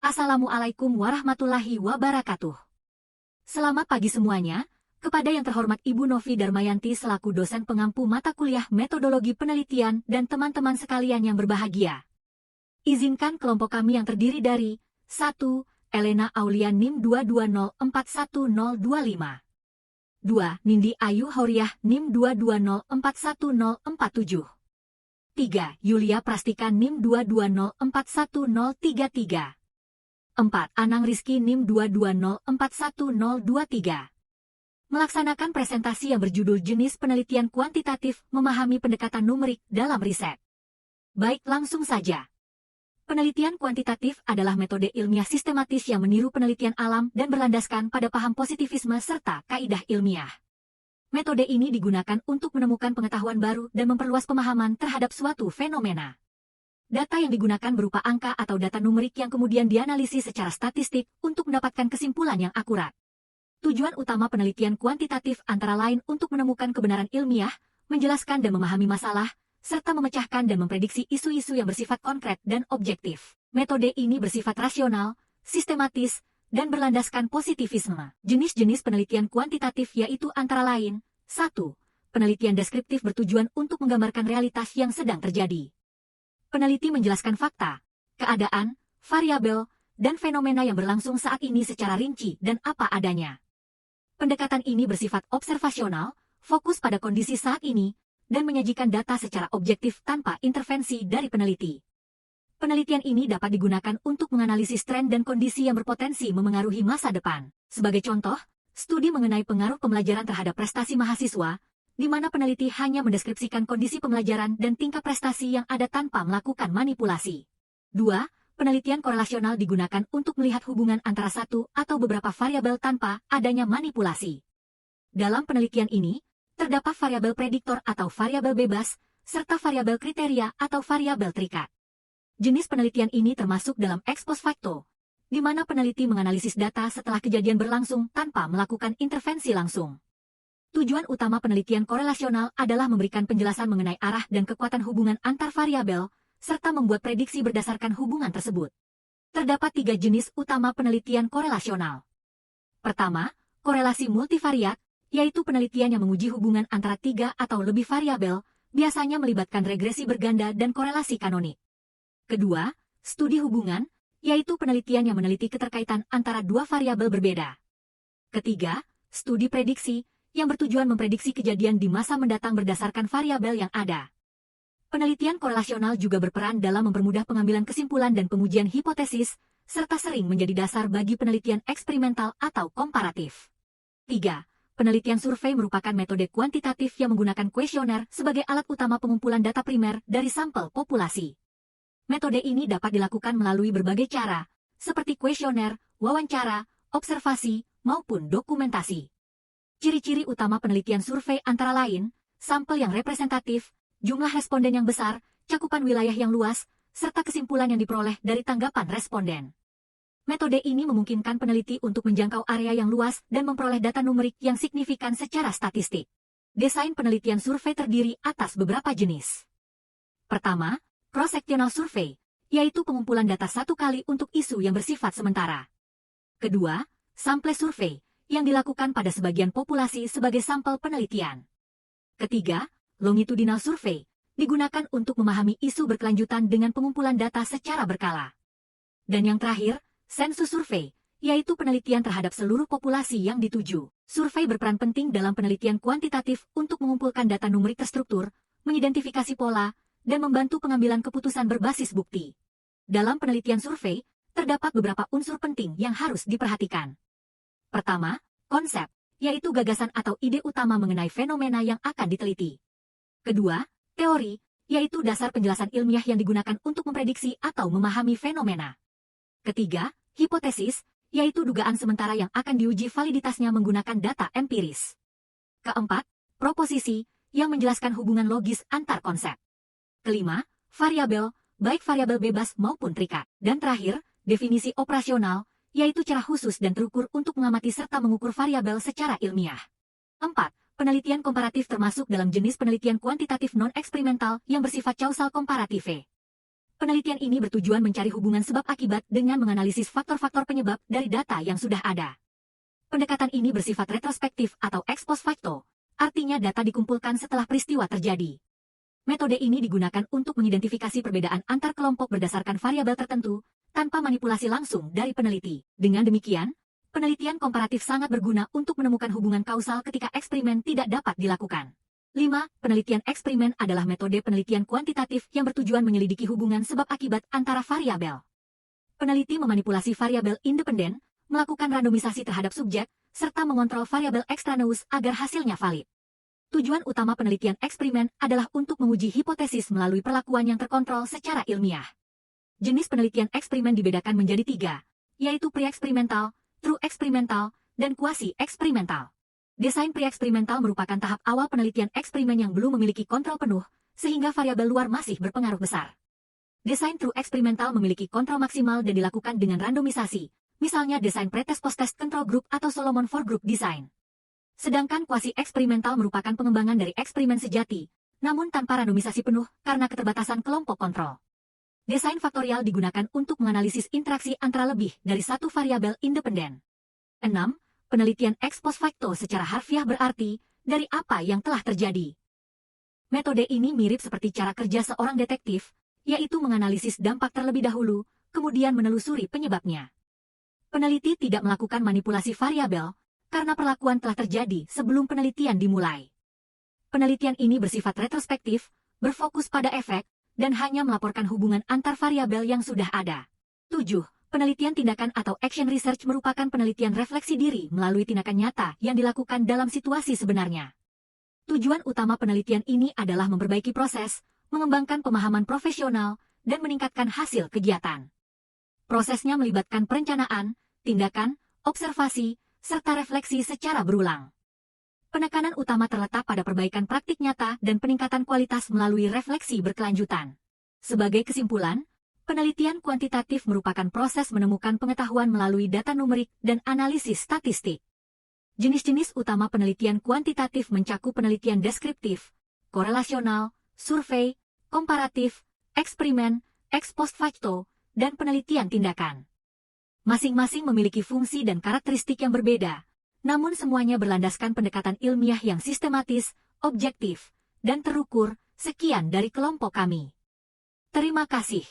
Assalamualaikum warahmatullahi wabarakatuh. Selamat pagi semuanya, kepada yang terhormat Ibu Novi Darmayanti selaku dosen pengampu mata kuliah metodologi penelitian dan teman-teman sekalian yang berbahagia. Izinkan kelompok kami yang terdiri dari 1. Elena Aulia NIM 220411025 2. Nindi Ayu Hauriah NIM 220411047 3. Yulia Prastika NIM 220411033 4. Anang Rizky NIM 220411023 melaksanakan presentasi yang berjudul Jenis Penelitian Kuantitatif Memahami Pendekatan Numerik dalam Riset. Baik, langsung saja. Penelitian kuantitatif adalah metode ilmiah sistematis yang meniru penelitian alam dan berlandaskan pada paham positivisme serta kaidah ilmiah. Metode ini digunakan untuk menemukan pengetahuan baru dan memperluas pemahaman terhadap suatu fenomena. Data yang digunakan berupa angka atau data numerik yang kemudian dianalisis secara statistik untuk mendapatkan kesimpulan yang akurat. Tujuan utama penelitian kuantitatif antara lain untuk menemukan kebenaran ilmiah, menjelaskan dan memahami masalah, serta memecahkan dan memprediksi isu-isu yang bersifat konkret dan objektif. Metode ini bersifat rasional, sistematis, dan berlandaskan positivisme. Jenis-jenis penelitian kuantitatif yaitu antara lain 1. Penelitian deskriptif bertujuan untuk menggambarkan realitas yang sedang terjadi. Peneliti menjelaskan fakta, keadaan, variabel, dan fenomena yang berlangsung saat ini secara rinci dan apa adanya. Pendekatan ini bersifat observasional, fokus pada kondisi saat ini, dan menyajikan data secara objektif tanpa intervensi dari peneliti. Penelitian ini dapat digunakan untuk menganalisis tren dan kondisi yang berpotensi memengaruhi masa depan. Sebagai contoh, studi mengenai pengaruh pembelajaran terhadap prestasi mahasiswa, di mana peneliti hanya mendeskripsikan kondisi pembelajaran dan tingkat prestasi yang ada tanpa melakukan manipulasi. 2. Penelitian korelasional digunakan untuk melihat hubungan antara satu atau beberapa variabel tanpa adanya manipulasi. Dalam penelitian ini, terdapat variabel prediktor atau variabel bebas, serta variabel kriteria atau variabel terikat. Jenis penelitian ini termasuk dalam ex post facto, di mana peneliti menganalisis data setelah kejadian berlangsung tanpa melakukan intervensi langsung. Tujuan utama penelitian korelasional adalah memberikan penjelasan mengenai arah dan kekuatan hubungan antar variabel, serta membuat prediksi berdasarkan hubungan tersebut. Terdapat 3 jenis utama penelitian korelasional. Pertama, korelasi multivariat, yaitu penelitian yang menguji hubungan antara 3 atau lebih variabel, biasanya melibatkan regresi berganda dan korelasi kanonik. Kedua, studi hubungan, yaitu penelitian yang meneliti keterkaitan antara 2 variabel berbeda. Ketiga, studi prediksi, yang bertujuan memprediksi kejadian di masa mendatang berdasarkan variabel yang ada. Penelitian korelasional juga berperan dalam mempermudah pengambilan kesimpulan dan pengujian hipotesis, serta sering menjadi dasar bagi penelitian eksperimental atau komparatif. 3. Penelitian survei merupakan metode kuantitatif yang menggunakan kuesioner sebagai alat utama pengumpulan data primer dari sampel populasi. Metode ini dapat dilakukan melalui berbagai cara, seperti kuesioner, wawancara, observasi, maupun dokumentasi. Ciri-ciri utama penelitian survei antara lain, sampel yang representatif, jumlah responden yang besar, cakupan wilayah yang luas, serta kesimpulan yang diperoleh dari tanggapan responden. Metode ini memungkinkan peneliti untuk menjangkau area yang luas dan memperoleh data numerik yang signifikan secara statistik. Desain penelitian survei terdiri atas beberapa jenis. Pertama, cross-sectional survey, yaitu pengumpulan data satu kali untuk isu yang bersifat sementara. Kedua, sample survey, yang dilakukan pada sebagian populasi sebagai sampel penelitian. Ketiga, longitudinal survey, digunakan untuk memahami isu berkelanjutan dengan pengumpulan data secara berkala. Dan yang terakhir, sensus survey, yaitu penelitian terhadap seluruh populasi yang dituju. Survei berperan penting dalam penelitian kuantitatif untuk mengumpulkan data numerik terstruktur, mengidentifikasi pola, dan membantu pengambilan keputusan berbasis bukti. Dalam penelitian survei, terdapat beberapa unsur penting yang harus diperhatikan. Pertama, konsep, yaitu gagasan atau ide utama mengenai fenomena yang akan diteliti. Kedua, teori, yaitu dasar penjelasan ilmiah yang digunakan untuk memprediksi atau memahami fenomena. Ketiga, hipotesis, yaitu dugaan sementara yang akan diuji validitasnya menggunakan data empiris. Keempat, proposisi, yang menjelaskan hubungan logis antar konsep. Kelima, variabel, baik variabel bebas maupun terikat. Dan terakhir, definisi operasional, yaitu cara khusus dan terukur untuk mengamati serta mengukur variabel secara ilmiah. 4. Penelitian komparatif termasuk dalam jenis penelitian kuantitatif non-eksperimental yang bersifat causal komparatif. Penelitian ini bertujuan mencari hubungan sebab akibat dengan menganalisis faktor-faktor penyebab dari data yang sudah ada. Pendekatan ini bersifat retrospektif atau ex post facto, artinya data dikumpulkan setelah peristiwa terjadi. Metode ini digunakan untuk mengidentifikasi perbedaan antar kelompok berdasarkan variabel tertentu, tanpa manipulasi langsung dari peneliti. Dengan demikian, penelitian komparatif sangat berguna untuk menemukan hubungan kausal ketika eksperimen tidak dapat dilakukan. 5. Penelitian eksperimen adalah metode penelitian kuantitatif yang bertujuan menyelidiki hubungan sebab akibat antara variabel. Peneliti memanipulasi variabel independen, melakukan randomisasi terhadap subjek, serta mengontrol variabel ekstraneus agar hasilnya valid. Tujuan utama penelitian eksperimen adalah untuk menguji hipotesis melalui perlakuan yang terkontrol secara ilmiah. Jenis penelitian eksperimen dibedakan menjadi 3, yaitu pre-eksperimental, true eksperimental, dan quasi-eksperimental. Desain pre-eksperimental merupakan tahap awal penelitian eksperimen yang belum memiliki kontrol penuh, sehingga variabel luar masih berpengaruh besar. Desain true eksperimental memiliki kontrol maksimal dan dilakukan dengan randomisasi, misalnya desain pretest post-test control group atau Solomon four group design. Sedangkan quasi-eksperimental merupakan pengembangan dari eksperimen sejati, namun tanpa randomisasi penuh karena keterbatasan kelompok kontrol. Desain faktorial digunakan untuk menganalisis interaksi antara lebih dari satu variabel independen. 6. Penelitian ex post facto secara harfiah berarti, dari apa yang telah terjadi. Metode ini mirip seperti cara kerja seorang detektif, yaitu menganalisis dampak terlebih dahulu, kemudian menelusuri penyebabnya. Peneliti tidak melakukan manipulasi variabel, karena perlakuan telah terjadi sebelum penelitian dimulai. Penelitian ini bersifat retrospektif, berfokus pada efek, dan hanya melaporkan hubungan antar variabel yang sudah ada. 7. Penelitian tindakan atau action research merupakan penelitian refleksi diri melalui tindakan nyata yang dilakukan dalam situasi sebenarnya. Tujuan utama penelitian ini adalah memperbaiki proses, mengembangkan pemahaman profesional, dan meningkatkan hasil kegiatan. Prosesnya melibatkan perencanaan, tindakan, observasi, serta refleksi secara berulang. Penekanan utama terletak pada perbaikan praktik nyata dan peningkatan kualitas melalui refleksi berkelanjutan. Sebagai kesimpulan, penelitian kuantitatif merupakan proses menemukan pengetahuan melalui data numerik dan analisis statistik. Jenis-jenis utama penelitian kuantitatif mencakup penelitian deskriptif, korelasional, survei, komparatif, eksperimen, ex post facto, dan penelitian tindakan. Masing-masing memiliki fungsi dan karakteristik yang berbeda, namun semuanya berlandaskan pendekatan ilmiah yang sistematis, objektif, dan terukur. Sekian dari kelompok kami. Terima kasih.